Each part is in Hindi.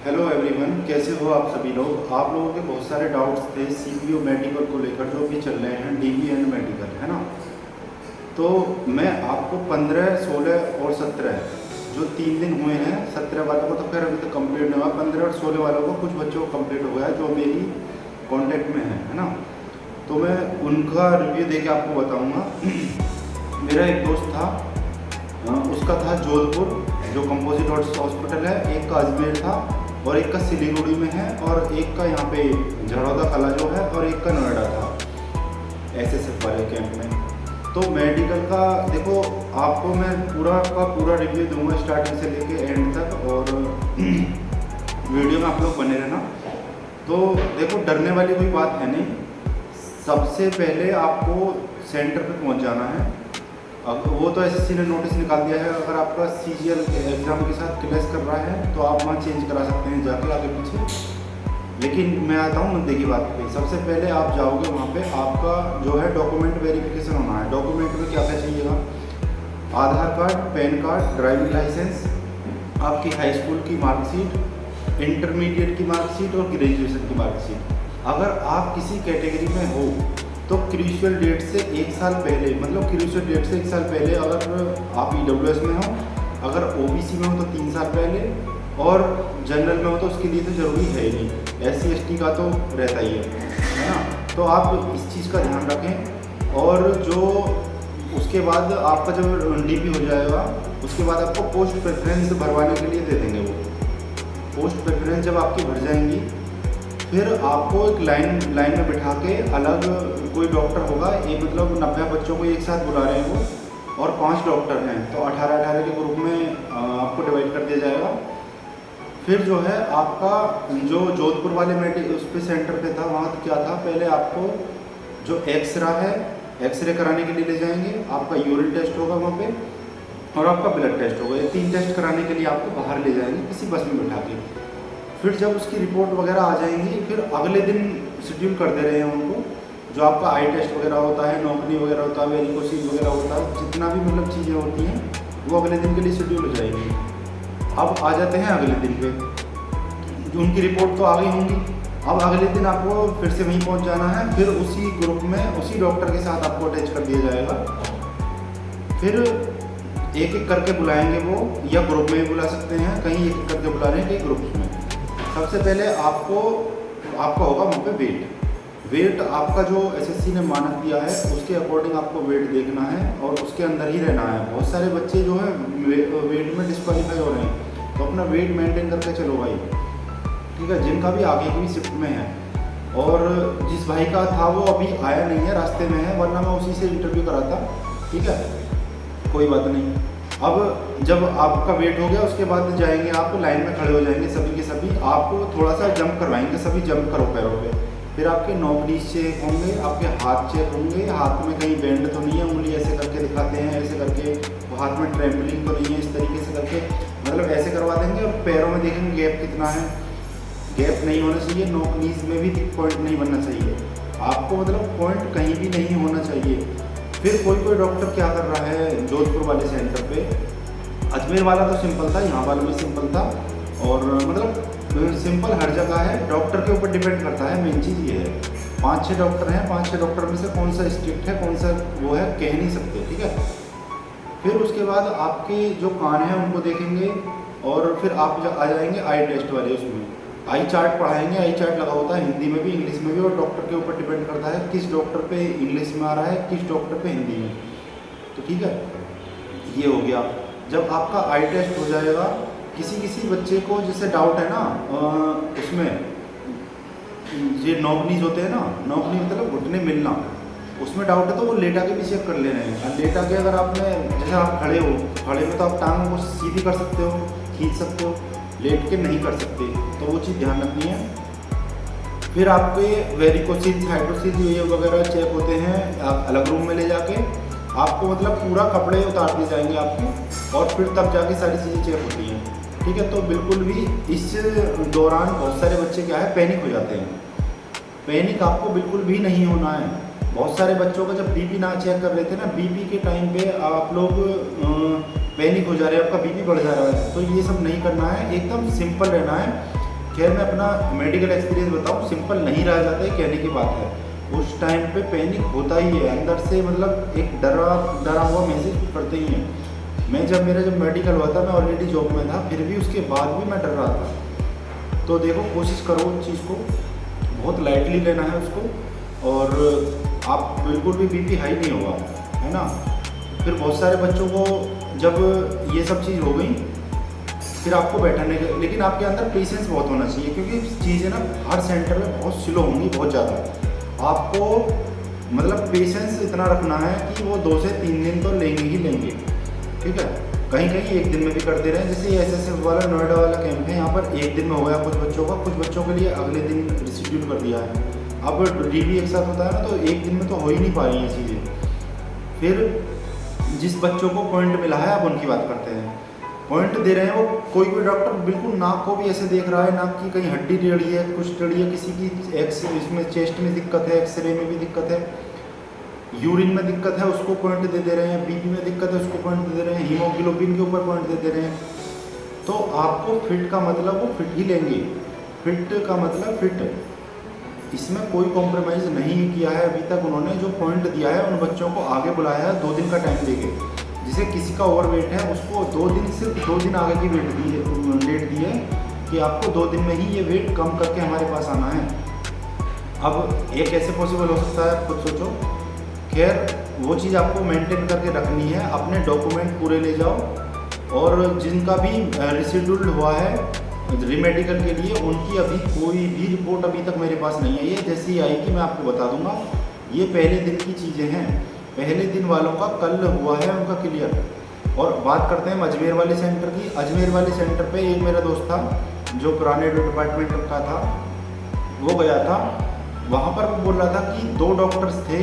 हेलो एवरीवन, कैसे हो आप सभी लोग। आप लोगों के बहुत सारे डाउट्स थे सीपीयू मेडिकल को लेकर जो भी चल रहे हैं, डीबीएन मेडिकल है ना। तो मैं आपको 15, 16 और 17 जो 3 दिन हुए हैं, 17 वालों को तो खैर अभी तक कंप्लीट नहीं हुआ, 15 और 16 वालों को कुछ बच्चों को कंप्लीट हो गया जो मेरी कांटेक्ट में है ना। तो मैं उनका रिव्यू दे के आपको बताऊँगा। मेरा एक दोस्त था, उसका था जोधपुर जो कंपोजिट हॉस्पिटल है, एक का अजमेर था और एक का सिलीगुड़ी में है और एक का यहाँ पे झड़ौदा कला जो है और एक का नोएडा था एसएसएफ वाले कैंप में। तो मेडिकल का देखो, आपको मैं पूरा का पूरा रिव्यू दूंगा स्टार्टिंग से लेके एंड तक, और वीडियो में आप लोग बने रहना। तो देखो, डरने वाली कोई बात है नहीं। सबसे पहले आपको सेंटर पे पहुंच जाना है। अब वो तो एसएससी ने नोटिस निकाल दिया है, अगर आपका सीजीएल एग्ज़ाम के साथ क्लैश कर रहा है तो आप वहाँ चेंज करा सकते हैं जाके आगे पीछे। लेकिन मैं आता हूँ मुद्दे की बात पे। सबसे पहले आप जाओगे वहाँ पे, आपका जो है डॉक्यूमेंट वेरिफिकेशन होना है। डॉक्यूमेंट में क्या क्या चाहिएगा? Aadhaar card, PAN card, driving licence, आपकी हाई स्कूल की मार्कशीट, इंटरमीडिएट की मार्कशीट और ग्रेजुएशन की मार्कशीट। अगर आप किसी कैटेगरी में हो तो क्रूशियल डेट से 1 साल पहले, मतलब क्रूशियल डेट से 1 साल पहले, अगर आप ईडब्ल्यूएस में हो, अगर ओबीसी में हो तो 3 साल पहले, और जनरल में हो तो उसके लिए तो ज़रूरी है ही नहीं, एससी एसटी का तो रहता ही है ना। तो आप इस चीज़ का ध्यान रखें। और जो उसके बाद आपका जब डीपी हो जाएगा, उसके बाद आपको पोस्ट प्रेफरेंस भरवाने के लिए दे देंगे। वो पोस्ट प्रेफरेंस जब आपकी भर जाएंगी, फिर आपको एक लाइन में बिठा के अलग कोई डॉक्टर होगा, ये मतलब 90 बच्चों को एक साथ बुला रहे हैं वो, और 5 डॉक्टर हैं, तो 18-18 के ग्रुप में आपको डिवाइड कर दिया जाएगा। फिर जो है आपका जो जोधपुर वाले उस पे सेंटर पे था, वहाँ क्या था, पहले आपको जो एक्सरे कराने के लिए ले जाएंगे, आपका यूरिन टेस्ट होगा वहाँ पे, और आपका ब्लड टेस्ट होगा। ये 3 टेस्ट कराने के लिए आपको बाहर ले जाएंगे किसी बस में बिठा के। फिर जब उसकी रिपोर्ट वगैरह आ जाएंगी, फिर अगले दिन शेड्यूल कर दे रहे हैं उनको, जो आपका आई टेस्ट वगैरह होता है, नौकरी वगैरह होता है, वेरिकोसिस वगैरह होता है, जितना भी मतलब चीज़ें होती हैं वो अगले दिन के लिए शेड्यूल हो जाएगी। अब आ जाते हैं अगले दिन पे, उनकी रिपोर्ट तो आ गई होंगी। अब अगले दिन आपको फिर से वहीं पहुंच जाना है, फिर उसी ग्रुप में उसी डॉक्टर के साथ आपको अटैच कर दिया जाएगा। फिर एक एक करके बुलाएंगे वो, या ग्रुप में भी बुला सकते हैं, कहीं एक एक करके बुला रहे हैं कई ग्रुप्स में। सबसे पहले आपका होगा वहाँ पे वेट आपका जो एसएससी ने मानक दिया है उसके अकॉर्डिंग आपको वेट देखना है और उसके अंदर ही रहना है। बहुत सारे बच्चे जो है वेट में डिस्क्वालीफाई हो रहे हैं, तो अपना वेट मेंटेन करके चलो भाई, ठीक है। जिनका भी आगे की भी शिफ्ट में है, और जिस भाई का था वो अभी आया नहीं है, रास्ते में है, वरना मैं उसी से इंटरव्यू कराता, ठीक है, कोई बात नहीं। अब जब आपका वेट हो गया, उसके बाद जाएंगे आप लाइन में खड़े हो जाएंगे सभी के सभी, आपको थोड़ा सा जंप करवाएंगे, सभी जंप करो पैरों पे। फिर आपके नॉकनीज चेक होंगे, आपके हाथ चेक होंगे, हाथ में कहीं बेंड तो नहीं है, उंगली ऐसे करके दिखाते हैं, ऐसे करके, हाथ में ट्रैम्पलिंग तो नहीं है, इस तरीके से करके मतलब ऐसे करवा देंगे। और पैरों में देखेंगे गैप कितना है, गैप नहीं होना चाहिए, नॉकनीज में भी पॉइंट नहीं बनना चाहिए आपको, मतलब पॉइंट कहीं भी नहीं होना चाहिए। फिर कोई डॉक्टर क्या कर रहा है जोधपुर वाले सेंटर पे, अजमेर वाला तो सिंपल था, यहाँ वाला भी सिंपल था, और मतलब सिंपल हर जगह है, डॉक्टर के ऊपर डिपेंड करता है। मेन चीज़ ये है, 5-6 डॉक्टर हैं, 5-6 डॉक्टर में से कौन सा स्ट्रिक्ट है, कौन सा वो है, कह नहीं सकते, ठीक है। फिर उसके बाद आपके जो कान हैं उनको देखेंगे, और फिर आप आ जाएंगे आई टेस्ट वाले, उसमें आई चार्ट पढ़ाएंगे। आई चार्ट लगा होता है हिंदी में भी इंग्लिश में भी, और डॉक्टर के ऊपर डिपेंड करता है किस डॉक्टर पे इंग्लिश में आ रहा है, किस डॉक्टर पे हिंदी में, तो ठीक है। ये हो गया। जब आपका आई टेस्ट हो जाएगा, किसी बच्चे को जैसे डाउट है ना, उसमें ये नॉकनीज होते हैं ना, नॉकनी मतलब घुटने मिलना, उसमें डाउट है तो वो लेटा के भी चेक कर ले रहे हैं। और लेटा के अगर आपने, जैसे आप खड़े हो, खड़े में तो आप टांगों को सीधी कर सकते हो, खींच सकते हो, लेट के नहीं कर सकते, तो वो चीज़ ध्यान रखनी है। फिर आपके वेरिकोसिस, हाइड्रोसिस ये वगैरह चेक होते हैं, आप अलग रूम में ले जाके आपको मतलब पूरा कपड़े उतार दिए जाएंगे आपके, और फिर तब जाके सारी चीज़ें चेक होती हैं, ठीक है। तो बिल्कुल भी इस दौरान बहुत सारे बच्चे क्या है, पैनिक हो जाते हैं। पैनिक आपको बिल्कुल भी नहीं होना है। बहुत सारे बच्चों का जब बीपी ना चेक कर रहे थे ना, बीपी के टाइम पे आप लोग पैनिक हो जा रहे हैं, आपका बीपी बढ़ जा रहा है, तो ये सब नहीं करना है, एकदम सिंपल रहना है। खैर मैं अपना मेडिकल एक्सपीरियंस बताऊँ, सिंपल नहीं रहा जाता है, कहने की बात है। उस टाइम पे पैनिक होता ही है अंदर से, मतलब एक डरा हुआ महसूस करते ही हैं। मैं जब मेडिकल हुआ था, मैं ऑलरेडी जॉब में था, फिर भी उसके बाद भी मैं डर रहा था। तो देखो, कोशिश करो उस चीज़ को, बहुत लाइटली लेना है उसको, और आप बिल्कुल भी बीपी हाई नहीं होगा, है ना। फिर बहुत सारे बच्चों को जब ये सब चीज़ हो गई, फिर आपको बैठाने के, लेकिन आपके अंदर पेशेंस बहुत होना चाहिए, क्योंकि चीज़ें ना हर सेंटर में बहुत स्लो होंगी, बहुत ज़्यादा। आपको मतलब पेशेंस इतना रखना है कि वो 2 से 3 दिन तो लेंगे ही लेंगे, ठीक है। कहीं कहीं 1 दिन में भी कर दे रहे हैं, जैसे SSF वाला नोएडा वाला कैंप है, यहाँ पर 1 दिन में हो गया कुछ बच्चों का, कुछ बच्चों के लिए अगले दिन रिशेड्यूल कर दिया है। अब DB एक साथ होता है ना, तो 1 दिन में तो हो ही नहीं पा रही हैं चीज़ें। फिर जिस बच्चों को पॉइंट मिला है, अब उनकी बात करते हैं। पॉइंट दे रहे हैं वो, कोई डॉक्टर बिल्कुल नाक को भी ऐसे देख रहा है, नाक की कहीं हड्डी टेढ़ी है, कुछ टेढ़ी है, किसी की इसमें चेस्ट में दिक्कत है, एक्सरे में भी दिक्कत है, यूरिन में दिक्कत है, उसको पॉइंट दे रहे हैं, BP में दिक्कत है, उसको पॉइंट दे रहे हैं, हीमोग्लोबिन के ऊपर पॉइंट दे रहे हैं। तो आपको फिट का मतलब वो फिट ही लेंगे, फिट का मतलब फिट, इसमें कोई कॉम्प्रोमाइज़ नहीं किया है अभी तक उन्होंने। जो पॉइंट दिया है उन बच्चों को आगे बुलाया है 2 दिन का टाइम देके। जैसे किसी का ओवरवेट है, उसको 2 दिन, सिर्फ 2 दिन आगे की डेट दी है कि आपको 2 दिन में ही ये वेट कम करके हमारे पास आना है। अब ये कैसे पॉसिबल हो सकता है, आप खुद सोचो। खैर वो चीज़ आपको मेंटेन करके रखनी है, अपने डॉक्यूमेंट पूरे ले जाओ, और जिनका भी रिशेड्यूल्ड हुआ है रीमेडिकल के लिए, उनकी अभी कोई भी रिपोर्ट अभी तक मेरे पास नहीं आई है। जैसे ही आएगी मैं आपको बता दूंगा। ये पहले दिन की चीज़ें हैं, पहले दिन वालों का कल हुआ है उनका क्लियर। और बात करते हैं अजमेर वाले सेंटर की। अजमेर वाले सेंटर पे एक मेरा दोस्त था जो पुराने डिपार्टमेंट का था, वो गया था वहाँ पर। वो बोल रहा था कि 2 डॉक्टर्स थे,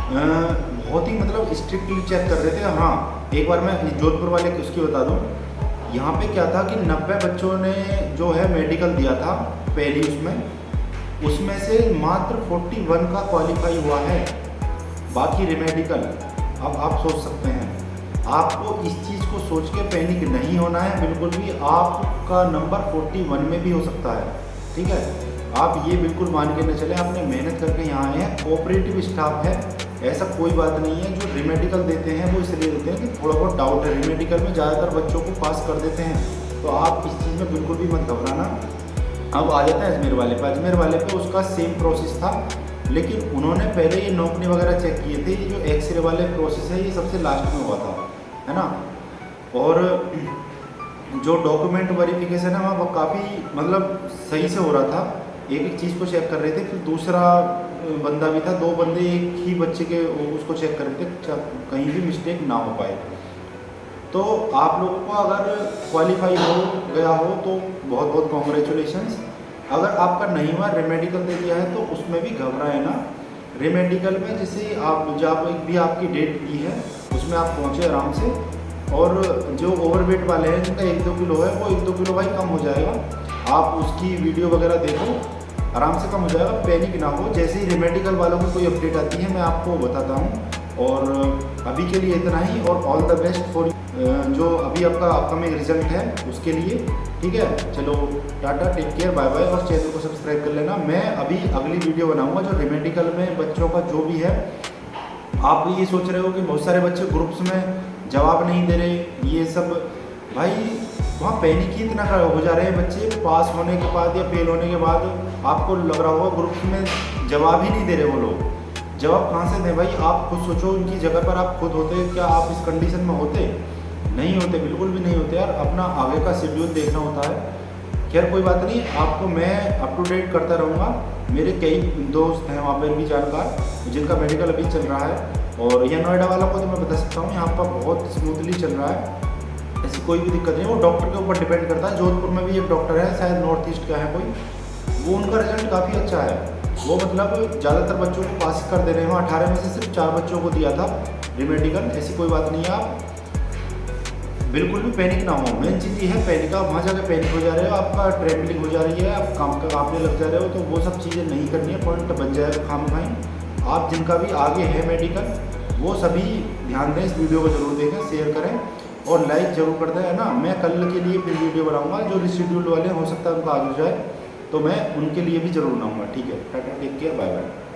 बहुत ही मतलब स्ट्रिक्टली चेक कर रहे थे। हाँ, एक बार मैं जोधपुर वाले की उसकी बता दूँ। यहाँ पे क्या था कि 90 बच्चों ने जो है मेडिकल दिया था पहली, उसमें से मात्र 41 का क्वालिफाई हुआ है, बाकी रिमेडिकल। अब आप सोच सकते हैं, आपको इस चीज़ को सोच के पैनिक नहीं होना है बिल्कुल भी। आपका नंबर 41 में भी हो सकता है, ठीक है। आप ये बिल्कुल मान के न चलें, आपने मेहनत करके यहाँ आए हैं, कोऑपरेटिव स्टाफ है, ऐसा कोई बात नहीं है। जो रिमेडिकल देते हैं वो इसलिए देते हैं कि थोड़ा बहुत डाउट है, रिमेडिकल में ज़्यादातर बच्चों को पास कर देते हैं। तो आप इस चीज़ में बिल्कुल भी मत घबराना। अब आ जाते हैं अजमेर वाले पे। अजमेर वाले पे उसका सेम प्रोसेस था, लेकिन उन्होंने पहले ये नौकरी वगैरह चेक किए थे। ये जो एक्सरे वाले प्रोसेस है ये सबसे लास्ट में हुआ था, है ना। और जो डॉक्यूमेंट वेरिफिकेशन है वहाँ काफ़ी मतलब सही से हो रहा था, एक एक चीज़ को चेक कर रहे थे। फिर दूसरा बंदा भी था, 2 बंदे एक ही बच्चे के उसको चेक कर रहे थे, कहीं भी मिस्टेक ना हो पाए। तो आप लोगों को अगर क्वालिफाई हो गया हो तो बहुत बहुत कॉन्ग्रेचुलेशंस। अगर आपका नहीं हुआ, रेमेडिकल दे दिया है, तो उसमें भी घबराए ना। रेमेडिकल में जैसे आप जब भी आपकी डेट दी है उसमें आप पहुँचे आराम से। और जो ओवरवेट वाले हैं जिनका 1-2 किलो है, वो 1-2 किलो भाई कम हो जाएगा। आप उसकी वीडियो वगैरह देखो, आराम से कम हो जाएगा, पैनिक ना हो। जैसे ही रेमेडिकल वालों की कोई अपडेट आती है मैं आपको बताता हूँ। और अभी के लिए इतना ही, और ऑल द बेस्ट फॉर जो अभी आपका अपकमिंग रिजल्ट है उसके लिए, ठीक है। चलो टाटा, टेक केयर, बाय बाय, और चैनल को सब्सक्राइब कर लेना। मैं अभी अगली वीडियो बनाऊँगा जो रेमेडिकल में बच्चों का जो भी है। आप ये सोच रहे हो कि बहुत सारे बच्चे ग्रुप्स में जवाब नहीं दे रहे, ये सब भाई वहाँ पैनिक ही इतना हो जा रहे हैं बच्चे, पास होने के बाद या फेल होने के बाद आपको लग रहा होगा ग्रुप में जवाब ही नहीं दे रहे वो लोग। जवाब कहाँ से दें भाई, आप खुद सोचो, उनकी जगह पर आप खुद होते, क्या आप इस कंडीशन में होते? नहीं होते, बिल्कुल भी नहीं होते यार। अपना आगे का शेड्यूल देखना होता है। खैर कोई बात नहीं, आपको मैं अप टू डेट करता रहूँगा। मेरे कई दोस्त हैं वहाँ पर भी जानकार, जिनका मेडिकल अभी चल रहा है। और यह नोएडा वाला को तो मैं बता सकता हूँ, यहाँ पर बहुत स्मूथली चल रहा है, ऐसी कोई भी दिक्कत नहीं। वो डॉक्टर के ऊपर डिपेंड करता है। जोधपुर में भी एक डॉक्टर है, शायद नॉर्थ ईस्ट का है कोई, वो उनका रिजल्ट काफ़ी अच्छा है। वो मतलब ज़्यादातर बच्चों को पास कर दे रहे हैं। 18 में से सिर्फ 4 बच्चों को दिया था रिमेडिकल। ऐसी कोई बात नहीं है, आप बिल्कुल भी पैनिक ना हो। मेन चीज़ ये है पैनिक, आप वहाँ जाकर पैनिक हो जा रहे हो, आपका ट्रेवलिंग हो जा रही है, आप काम काँपने लग जा रहे हो, तो वो सब चीज़ें नहीं करनी है। पॉइंट बच जाएगा खाम खाई। आप जिनका भी आगे है मेडिकल, वो सभी ध्यान दें, इस वीडियो को जरूर देखें, शेयर करें और लाइक जरूर कर दें, है ना। मैं कल के लिए फिर वीडियो बनाऊंगा, जो रिशेड्यूल्ड वाले हो सकता है उनका आज हो जाए। तो मैं उनके लिए भी ज़रूर लाऊंगा। ठीक है, टाटा, टेक केयर, बाय बाय।